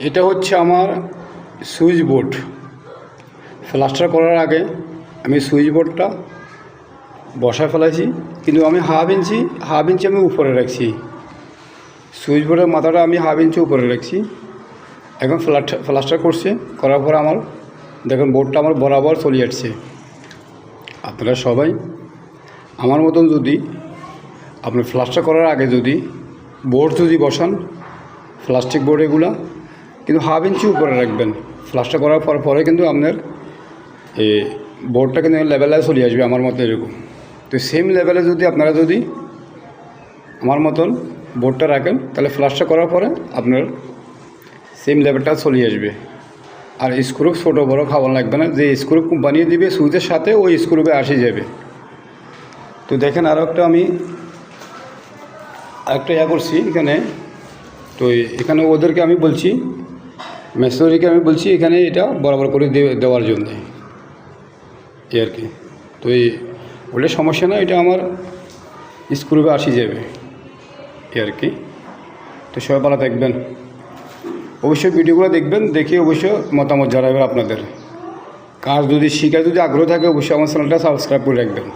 এটা হচ্ছে আমার সুইচ বোর্ড। প্লাস্টার করার আগে আমি সুইচ বোর্ডটা বসায় ফেলাইছি, কিন্তু আমি হাফ ইঞ্চি আমি উপরে রাখছি। সুইচ বোর্ডের মাথাটা আমি হাফ ইঞ্চি উপরে রাখছি। এখন প্লাস্টার করছে, করার পর আমার দেখুন বোর্ডটা আমার বরাবর চলে আসছে। আপনারা সবাই আমার মতন যদি আপনি প্লাস্টার করার আগে যদি বোর্ড যদি বসান, প্লাস্টিক বোর্ড এগুলা কিন্তু হাফ ইঞ্চি উপরে রাখবেন। প্লাস্টার করার পরে কিন্তু আপনার এই বোর্ডটা কিন্তু লেভেলে চলে আসবে আমার মতো এরকম। তো সেম লেভেলে যদি আপনারা যদি আমার মতন বোর্ডটা রাখেন, তাহলে প্লাস্টার করার পরে আপনার সেম লেভেলটা চলে আসবে। আর স্ক্রু ছোটো বড়ো খাওয়া লাগবে না, যে স্ক্রু বানিয়ে দিবে সুইচের সাথে ওই স্ক্রুপে আসে যাবে। তো দেখেন আরও একটা আমি আরেকটা করছি এখানে। তো এখানে ওদেরকে আমি বলছি, মেশিনারিকে আমি বলছি এখানে এটা বরাবর করে দেওয়ার জন্যে এই আর কি। তো এই ওটা সমস্যা না, এটা আমার স্ক্রুপে আসি যাবে এই আর কি। তো সবাই ভালো থাকবেন, অবশ্যই ভিডিওগুলো দেখবেন, দেখে অবশ্যই মতামত জানাবেন আপনাদের। কাজ যদি শিখার যদি আগ্রহ থাকে অবশ্যই আমার চ্যানেলটা সাবস্ক্রাইব করে রাখবেন।